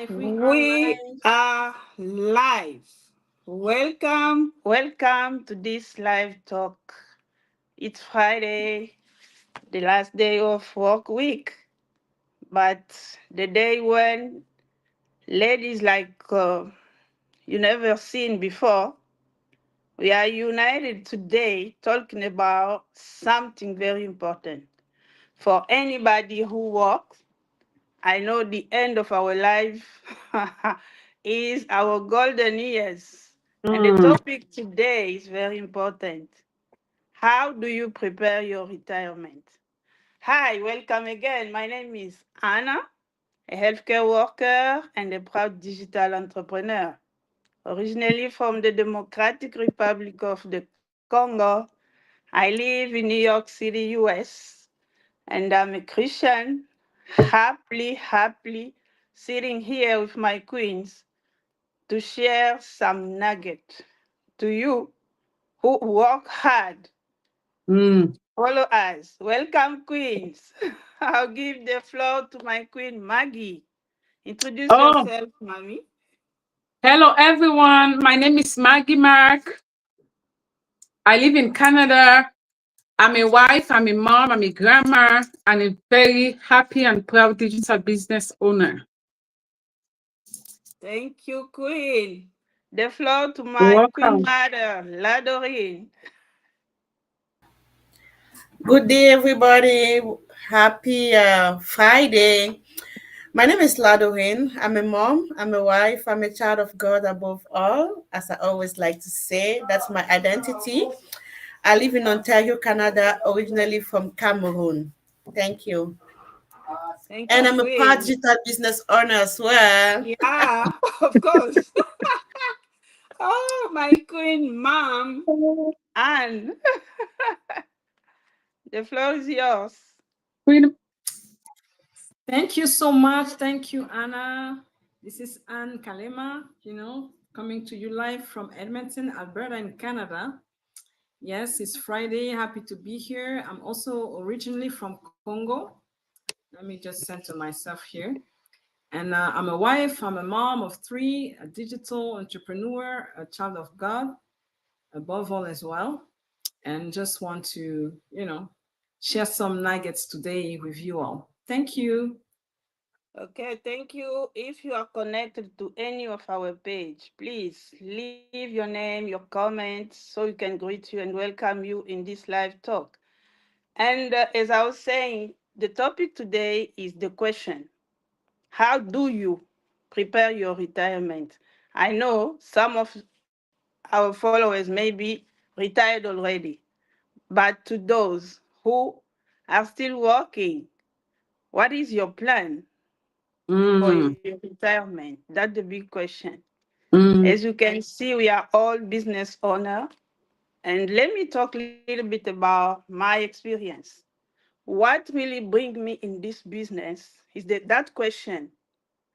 We are live. Welcome to this live talk. It's Friday, the last day of work week, but the day when ladies like you never seen before, we are united today talking about something very important for anybody who works. I know the end of our life is our golden years. And the topic today is very important. How do you prepare your retirement? Hi, welcome again. My name is Anna, a healthcare worker and a proud digital entrepreneur. Originally from the Democratic Republic of the Congo, I live in New York City, US, and I'm a Christian, happily sitting here with my queens to share some nugget to you who work hard. Follow us. Welcome, queens. I'll give the floor to my queen, Maggie. Introduce Oh, yourself, mommy. hello everyone. My name is Maggie Mark. I live in Canada. I'm a wife, I'm a mom, I'm a grandma, and a very happy and proud digital business owner. Thank you, queen. The floor to my queen Welcome. mother, Ladorine. Good day, everybody. Happy Friday. My name is Ladorin. I'm a mom, I'm a wife, I'm a child of God above all, as I always like to say. That's my identity. I live in Ontario, Canada, originally from Cameroon. Thank you. Thank And you, I'm a part queen. digital business owner as well. Yeah, of course. Oh, my queen mom, Anne. The floor is yours. Queen- Thank you so much. Thank you, Anna. This is Anne Kalema, coming to you live from Edmonton, Alberta, in Canada. Yes, it's Friday. Happy to be here. I'm also originally from Congo. Let me just center myself here. And I'm a wife, I'm a mom of three, a digital entrepreneur, a child of God, above all as well. And just want to, share some nuggets today with you all. Thank you. Okay, thank you. If you are connected to any of our page, please leave your name, your comments, so we can greet you and welcome you in this live talk. And as I was saying, the topic today is the question: how do you prepare your retirement? I know some of our followers may be retired already, but to those who are still working, what is your plan for Mm, your retirement? That's the big question. As mm, you can see, we are all business owners. And let me talk a little bit about my experience. What really bring me in this business is that question.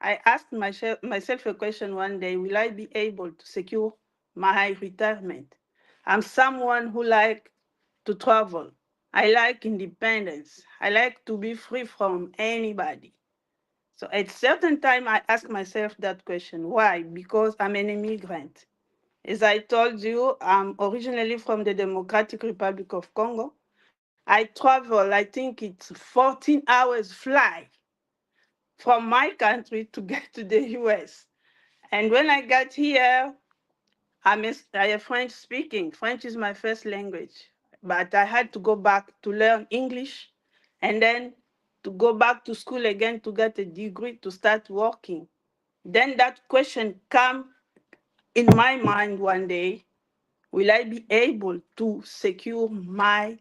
I asked myself a question one day: will I be able to secure my retirement? I'm someone who like to travel. I like independence. I like to be free from anybody. So at certain time, I ask myself that question. Why? Because I'm an immigrant. As I told you, I'm originally from the Democratic Republic of Congo. I travel, I think it's 14 hours fly from my country to get to the US. And when I got here, I am French speaking. French is my first language. But I had to go back to learn English and then to go back to school again to get a degree to start working. Then that question came in my mind one day: will I be able to secure my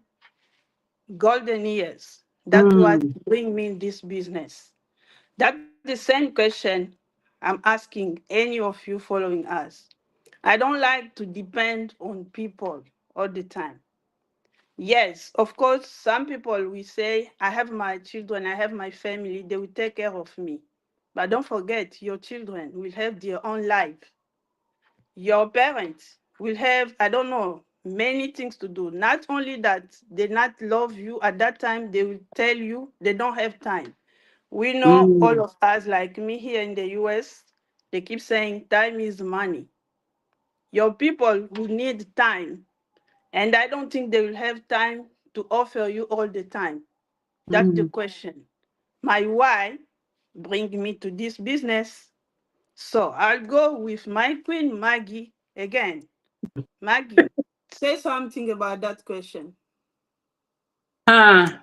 golden years? That's what mm, bring me in this business. That's the same question I'm asking any of you following us. I don't like to depend on people all the time. Yes, of course, some people will say, I have my children, I have my family, they will take care of me. But don't forget, your children will have their own life. Your parents will have, I don't know, many things to do. Not only that they not love you at that time, they will tell you they don't have time. We know all Mm. of us, like me here in the US, they keep saying time is money. Your people will need time, and I don't think they will have time to offer you all the time. That's the Mm. question. My why bring me to this business. So I'll go with my queen Maggie again. Maggie, say something about that question. Ah,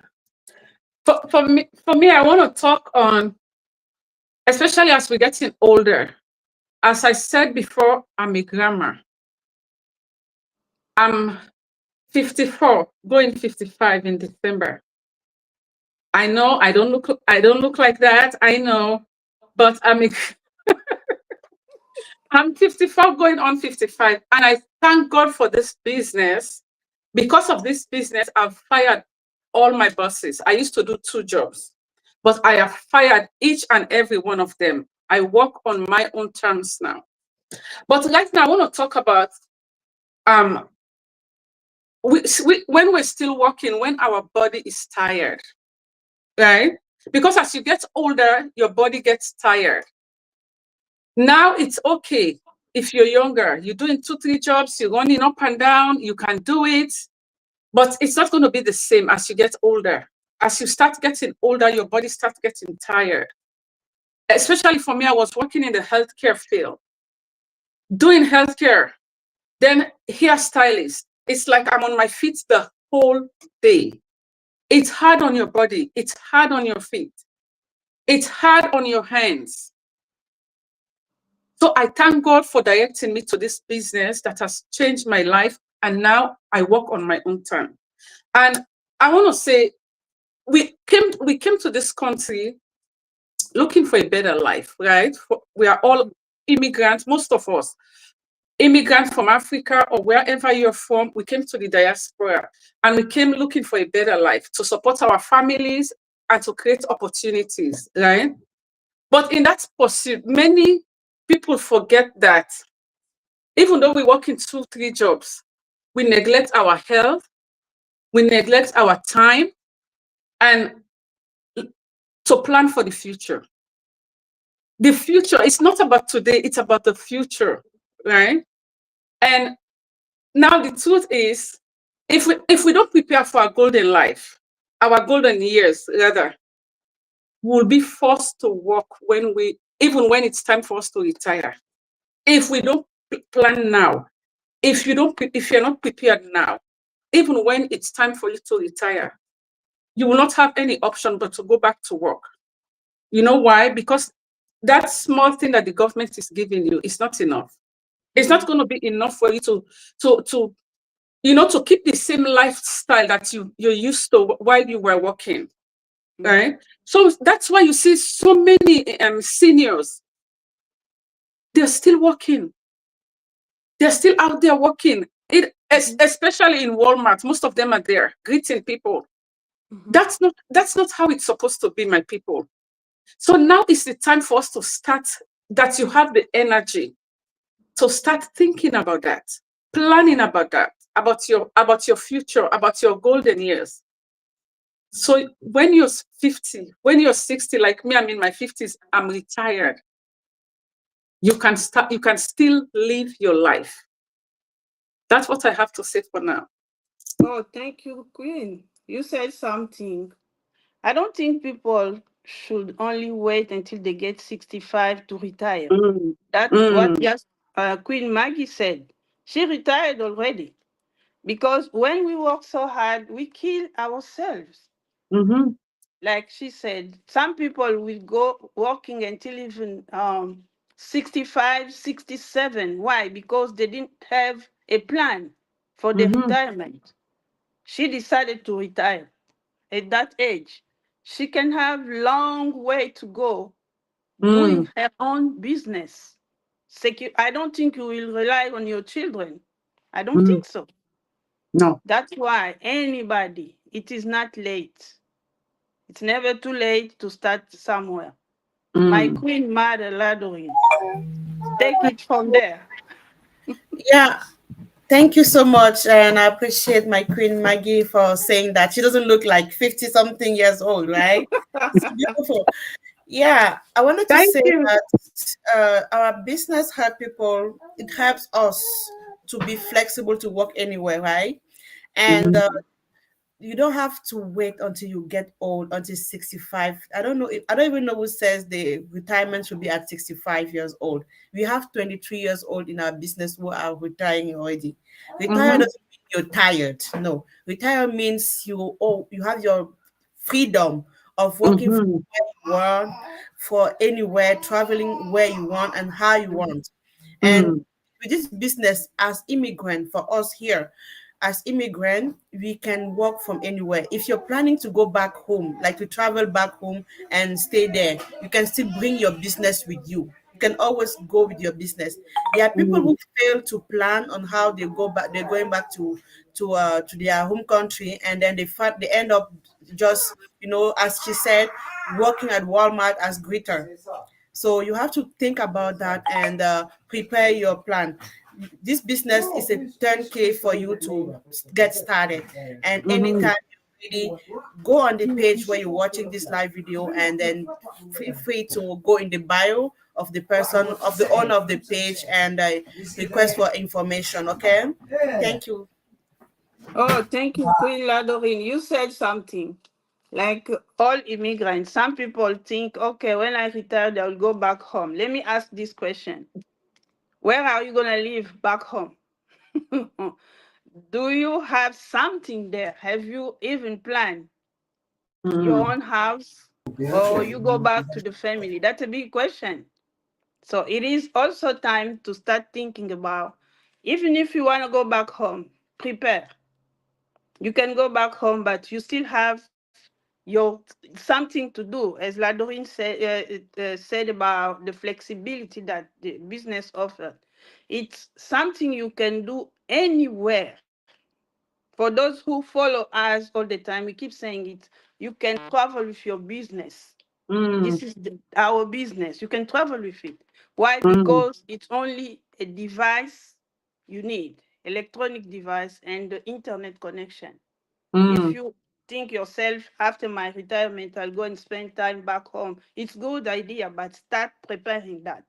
for me, I want to talk on, especially as we're getting older. As I said before, I'm a grandma. I'm 54, going 55 in December. I know I don't look like that. I know, but I'm 54 going on 55, and I thank God for this business. Because of this business, I've fired all my bosses. I used to do 2 jobs, but I have fired each and every one of them. I work on my own terms now. But right now, I want to talk about um when we're still working, when our body is tired, right? Because as you get older, your body gets tired. Now it's okay if you're younger, you're doing 2, 3 jobs, you're running up and down, you can do it, but it's not going to be the same as you get older. As you start getting older, your body starts getting tired. Especially for me, I was working in the healthcare field, doing healthcare, then hairstylist. It's like I'm on my feet the whole day. It's hard on your body, it's hard on your feet, it's hard on your hands. So I thank God for directing me to this business that has changed my life. And now I work on my own time. And I want to say we came to this country looking for a better life, right? We are all immigrants, most of us, immigrants from Africa or wherever you're from. We came to the diaspora and we came looking for a better life to support our families and to create opportunities, right? But in that pursuit, many people forget that even though we work in 2, 3 jobs, we neglect our health, we neglect our time, and to plan for the future. The future is not about today, it's about the future, right? And now the truth is, if we don't prepare for our golden life, our golden years rather, we'll be forced to work even when it's time for us to retire. If we don't plan now, if you're not prepared now, even when it's time for you to retire, you will not have any option but to go back to work. You know why? Because that small thing that the government is giving you is not enough. It's not going to be enough for you to to keep the same lifestyle that you're used to while you were working, right? So that's why you see so many seniors. They're still working. They're still out there working. Especially in Walmart, most of them are there greeting people. That's not how it's supposed to be, my people. So now is the time for us to start, that you have the energy to start thinking about that, planning about that, about your future, about your golden years. So when you're 50, when you're 60, like me, I'm in my 50s, I'm retired. You can still live your life. That's what I have to say for now. Oh, thank you, Queen. You said something. I don't think people should only wait until they get 65 to retire. Mm, That's what mm, just Queen Maggie said. She retired already because when we work so hard, we kill ourselves. mhm, Like she said, some people will go working until even 65, 67. Why? Because they didn't have a plan for the mhm, retirement. She decided to retire at that age. She can have long way to go doing mm, her own business. I don't think you will rely on your children. I don't mm. think so. No. That's why anybody, it is not late. It's never too late to start somewhere. My Mm. queen mother, Ladorin, take it from there. Yeah, thank you so much. And I appreciate my Queen Maggie for saying that. She doesn't look like 50 something years old, right? It's beautiful. Yeah, I wanted to Thank say you. that our business help people. It helps us to be flexible to work anywhere, right? And Mm, you don't have to wait until you get old, until 65. I don't know I don't even know who says the retirement should be at 65 years old. We have 23 years old in our business who are retiring already. Retire mhm, doesn't mean you're tired. No, retire means you have your freedom of working from mhm, where you want, for anywhere, traveling where you want and how you want. And mm, with this business, as immigrant, for us here as immigrant, we can work from anywhere. If you're planning to go back home, like to travel back home and stay there, you can still bring your business with you. You can always go with your business. There are people mm, who fail to plan on how they go back. They're going back to their home country, and then they end up just, as she said, working at Walmart as greeter. So you have to think about that and prepare your plan. This business is a turnkey for you to get started. And mhm, anytime you really go on the page where you're watching this live video, and then feel free to go in the bio of the person, of the owner of the page, and request for information. Okay. Thank you. Oh, thank you, Queen Ladorin. You said something. Like all immigrants, some people think, okay, when I retire, I'll go back home. Let me ask this question. Where are you going to live back home? Do you have something there? Have you even planned your mm, own house, or you go back to the family? That's a big question. So it is also time to start thinking about, even if you want to go back home, prepare. You can go back home, but you still have your something to do, as Ladorin said about the flexibility that the business offers. It's something you can do anywhere. For those who follow us all the time, we keep saying it. You can travel with your business. mm, This is our business. You can travel with it. Why? mm, Because it's only a device you need, electronic device and the internet connection. If mm, you think yourself, after my retirement, I'll go and spend time back home, it's good idea, but start preparing that.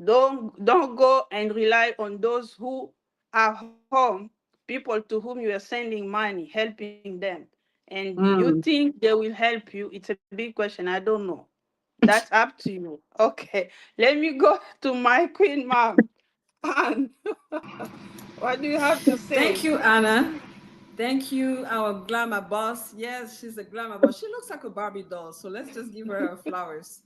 Don't go and rely on those who are home, people to whom you are sending money, helping them, and you mm. think they will help you. It's a big question. I don't know. That's up to you. Okay, let me go to my queen mom. Anne, what do you have to Thank say? you, Anna. Thank you, our glamour boss. Yes, she's a glamour boss. She looks like a Barbie doll, so let's just give her her flowers.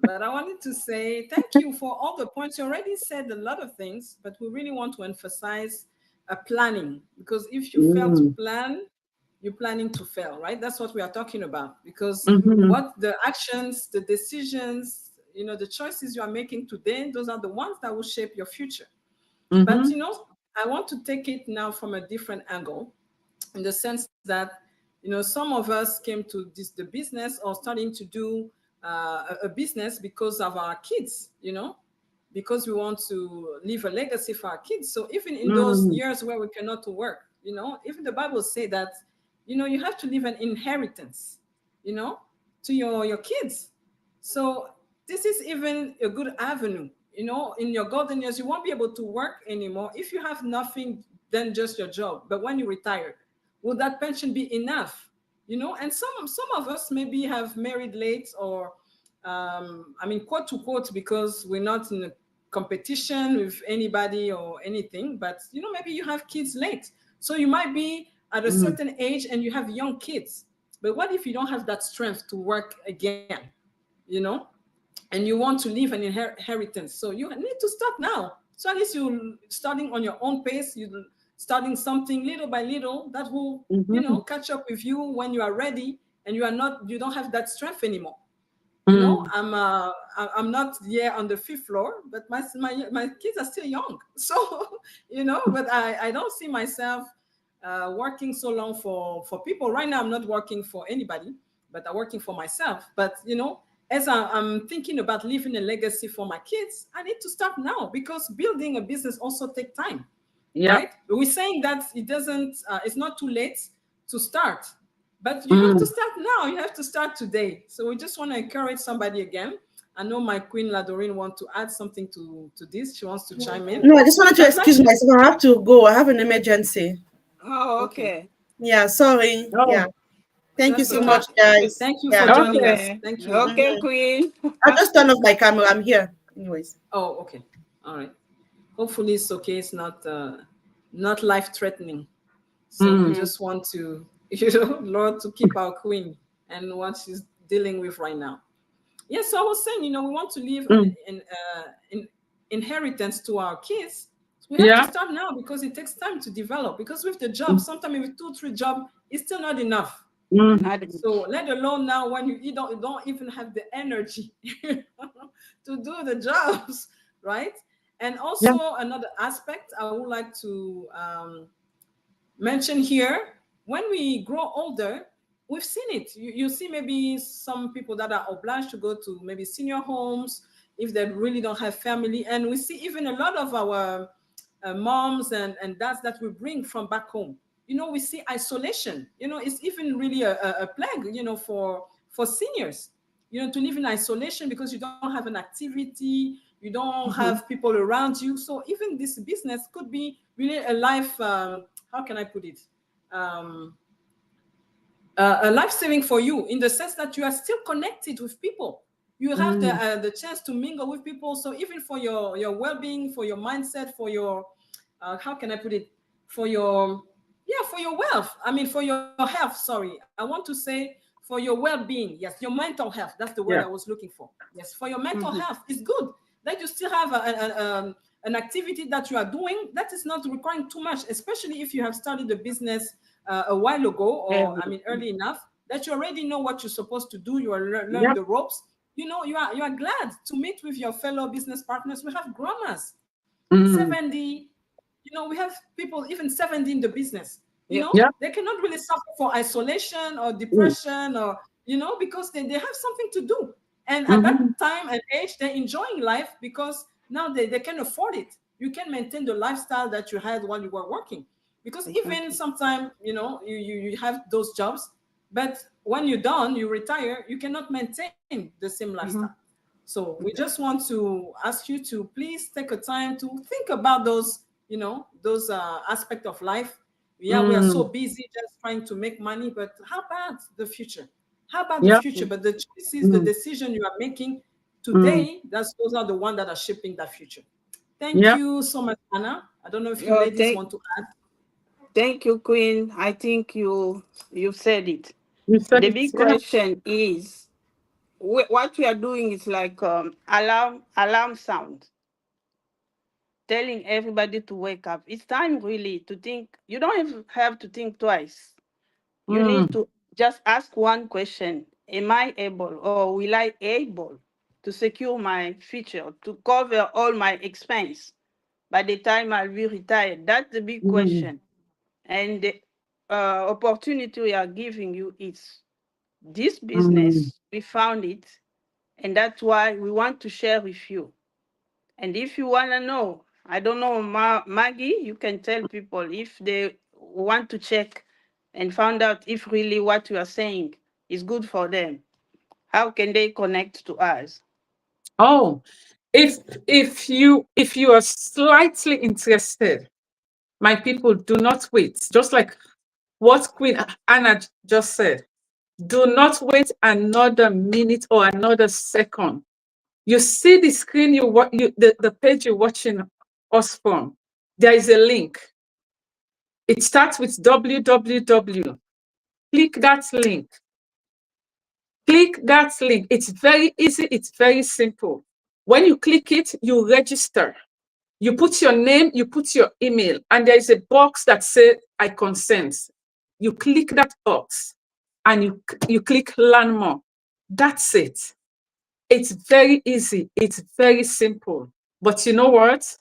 But I wanted to say thank you for all the points. You already said a lot of things, but we really want to emphasize planning, because if you fail to Mm, plan, you're planning to fail, right? That's what we are talking about. Because mhm, what the actions, the decisions, the choices you are making today, those are the ones that will shape your future. But mhm, I want to take it now from a different angle, in the sense that some of us came to the business or starting to do a business because of our kids, because we want to leave a legacy for our kids. So even in those mm, years where we cannot work, even the Bible say that you have to leave an inheritance, you know to your kids. So this is even a good avenue. In your golden years, you won't be able to work anymore if you have nothing than just your job. But when you retire, will that pension be enough? And some of us maybe have married late, or I mean, quote to quote, because we're not in a competition with anybody or anything. But maybe you have kids late, so you might be at a mm, certain age and you have young kids. But what if you don't have that strength to work again? you know and you want to leave an inheritance, so you need to start now. So at least you starting on your own pace, you starting something little by little that will mhm, catch up with you when you are ready, and you don't have that strength anymore. mm, I'm not yet on the fifth floor, but my kids are still young. So but I don't see myself working so long for people. Right now I'm not working for anybody, but I'm working for myself. But as I'm thinking about leaving a legacy for my kids, I need to start now, because building a business also take time, yeah. right? We're saying that it's not too late to start, But you have to start now. You have to start today. So we just want to encourage somebody again. I know my queen Ladorine wants to add something to this. She wants to chime in. No, I just wanted to excuse myself. I have to go. I have an emergency. Oh, Okay. okay. Yeah, sorry. Oh, Yeah. Thank you That's so okay. much, guys. Thank you Yeah. for joining us. Okay. Thank you. Okay, Queen. I'll just turn off my camera. I'm here. Anyways. Oh, okay. All right. Hopefully it's okay. It's not life threatening. So we just want to, Lord, to keep our queen and what she's dealing with right now. Yes, so I was saying, we want to leave in inheritance to our kids. We have to start now because it takes time to develop. Because with the job, sometimes with 2-3 jobs, it's still not enough. So let alone now when you don't even have the energy to do the jobs, right? And also another aspect I would like to mention here, when we grow older, we've seen it. You see maybe some people that are obliged to go to maybe senior homes if they really don't have family. And we see even a lot of our moms and dads that we bring from back home. We see isolation. It's even really a plague, for seniors, to live in isolation because you don't have an activity, you don't have people around you. So even this business could be really a life, how can I put it? A life saving for you in the sense that you are still connected with people. You have the chance to mingle with people. So even for your well-being, for your mindset, for your, how can I put it? For your wealth. I mean, for your health, sorry. I want to say for your well-being. Yes, your mental health. That's the word I was looking for. Yes, for your mental health. It's good that you still have an activity that you are doing that is not requiring too much, especially if you have started a business a while ago, or early enough, that you already know what you're supposed to do. You are learn the ropes. You are glad to meet with your fellow business partners. We have grandmas, 70. We have people even 70 in the business. They cannot really suffer for isolation or depression or because they have something to do. And at that time and age, they're enjoying life because now they can afford it. You can maintain the lifestyle that you had while you were working. Because even sometimes, you have those jobs, but when you're done, you retire, you cannot maintain the same lifestyle. So we just want to ask you to please take a time to think about those, those aspects of life. Yeah, we are so busy just trying to make money, but how about the future? How about the future? But the choices, the decision you are making today, those are the ones that are shaping that future. Thank you so much, Anna. I don't know if you ladies want to add. Thank you, Queen. I think you said it. You said The it. big question is, what we are doing is like alarm sound, telling everybody to wake up. It's time really to think. You don't even have to think twice. You need to just ask one question: am I able, or will I able to secure my future, to cover all my expense by the time I'll be retired? That's the big question. And the opportunity we are giving you is this business. We found it, and that's why we want to share with you. And if you want to know, I don't know, Maggie, you can tell people if they want to check and find out if really what you are saying is good for them. How can they connect to us? Oh, if you are slightly interested, my people, do not wait. Just like what Queen Anna just said, do not wait another minute or another second. You see the screen, the page you're watching us from. There is a link. It starts with www. Click that link. Click that link. It's very easy. It's very simple. When you click it, you register. You put your name, you put your email, and there is a box that says, I consent. You click that box and you click learn more. That's it. It's very easy. It's very simple. But you know what?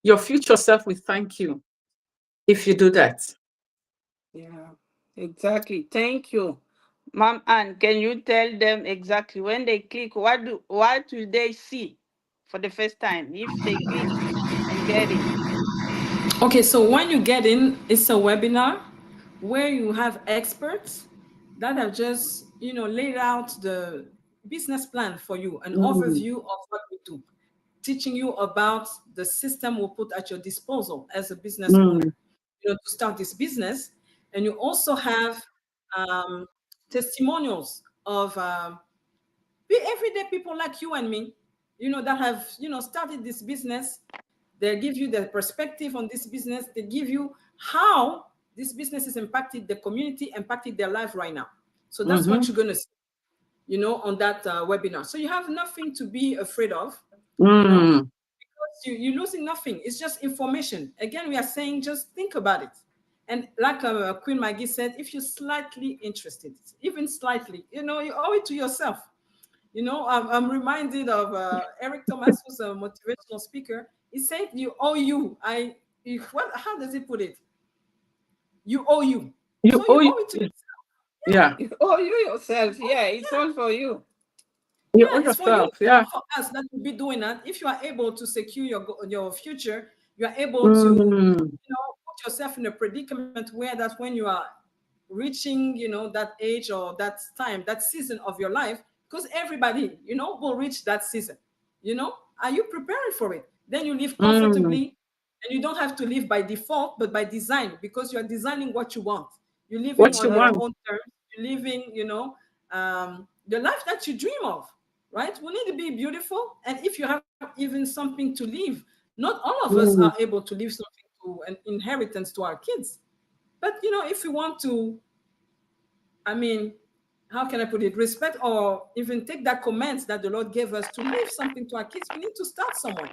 Your future self will thank you if you do that. Yeah, exactly. Thank you. Mom Ann, can you tell them exactly when they click, what will they see for the first time if they click and get in? Okay, so when you get in, it's a webinar where you have experts that have just, laid out the business plan for you, an Mm, overview of what we do, teaching you about the system we'll put at your disposal as a business mm, owner, to start this business. And you also have um, testimonials of everyday people like you and me, that have, started this business. They give you the perspective on this business. They give you how this business has impacted the community, impacted their life right now. So that's what mhm, you're going to see, on that webinar. So you have nothing to be afraid of, you know, mm. because you're losing nothing. It's just information. Again, we are saying just think about it. And like Queen Maggie said, if you're slightly interested, even slightly, you owe it to yourself. I'm reminded of Eric Thomas, who's a motivational speaker. He said, "You owe you." What? How does he put it? You owe you. You So owe you you, owe it to yourself. yeah. Oh, you yourself. Yeah, it's all for you. You owe Yeah, it's for you. yourself, It's yeah. not for us that will be doing that. If you are able to secure your future, you are able to, Mm, put yourself in a predicament where that when you are reaching, that age or that time, that season of your life, because everybody, will reach that season. Are you preparing for it? Then you live mm. comfortably, and you don't have to live by default, but by design, because you are designing what you want. You're living What you on your want? own terms. You're living, the life that you dream of, right? We need to be beautiful. And if you have even something to leave, not all of us are Mm, able to leave something to an inheritance to our kids. But if we want to, I mean, how can I put it? Respect or even take that command that the Lord gave us to leave something to our kids. We need to start somewhere,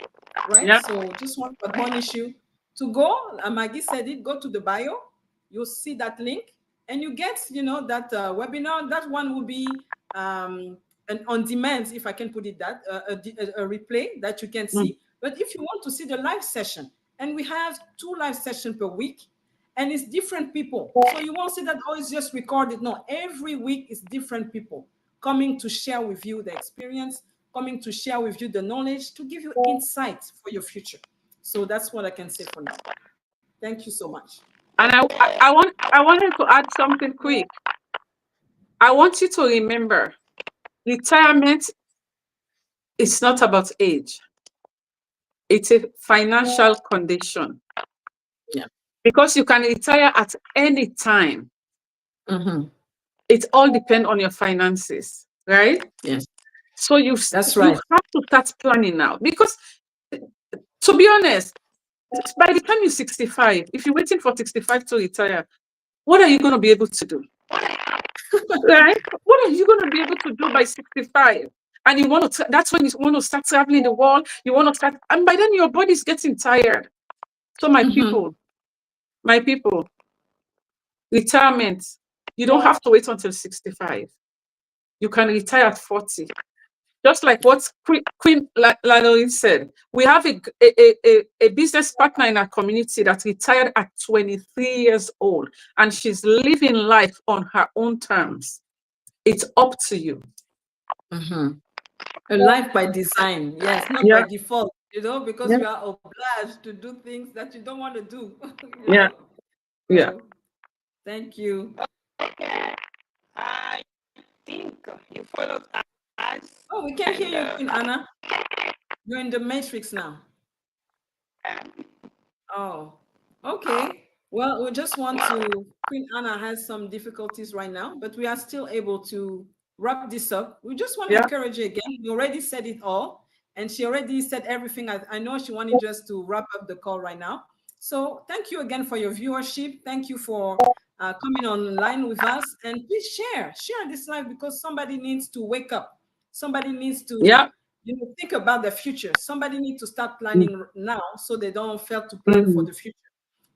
right? yeah. So just want to admonish you to go. Maggie said it. Go to the bio. You'll see that link, and you get that webinar. That one will be an on demand, if I can put it that a replay that you can Mm, see. But if you want to see the live session, and we have 2 live sessions per week, and it's different people. So you won't see that, oh, it's just recorded. No, every week is different people coming to share with you the experience, coming to share with you the knowledge, to give you insight for your future. So that's what I can say for now. Thank you so much. and I wanted to add something quick. I want you to remember retirement is not about age. It's a financial condition Yeah. because you can retire at any time. Mm-hmm. It all depends on your finances, right? Yes, So that's you right. have to start planning now because, to be honest, by the time you're 65, if you're waiting for 65 to retire, what are you going to be able to do? Right? What are you going to be able to do by 65? And you want to, that's when you want to start traveling the world. You want to start, and by then your body's getting tired. So Mm-hmm. my people, retirement, you don't have to wait until 65. You can retire at 40. Just like what Queen Laloine said, we have a business partner in our community that retired at 23 years old, and she's living life on her own terms. It's up to you. Mm-hmm. A life by design, yes, not by Yeah, default, because yeah, you are obliged to do things that you don't want to do, you yeah, know. yeah. So thank you. Okay. I think you followed us, Oh, we can hear and you, Queen Anna. You're in the matrix now. um, Oh, okay. Well, we just want to, Queen Anna has some difficulties right now, but we are still able to wrap this up. We just want to Yeah. encourage you again. We already said it all, and she already said everything. I know she wanted just to wrap up the call right now. So thank you again for your viewership. Thank you for coming online with us. And please share this live, because somebody needs to wake up. Somebody needs to Yeah. think about the future. Somebody needs to start Mm, planning now, so they don't fail to plan for mm, the future.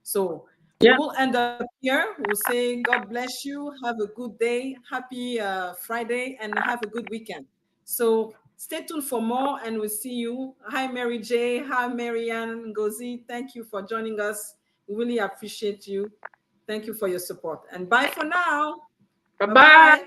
So we yeah. will end up here. We'll say God bless you. Have a good day. Happy Friday, and have a good weekend. So stay tuned for more, and we'll see you. Hi, Mary J. Hi, Marianne Ngozi. Thank you for joining us. We really appreciate you. Thank you for your support. And bye for now. Bye Bye bye. bye.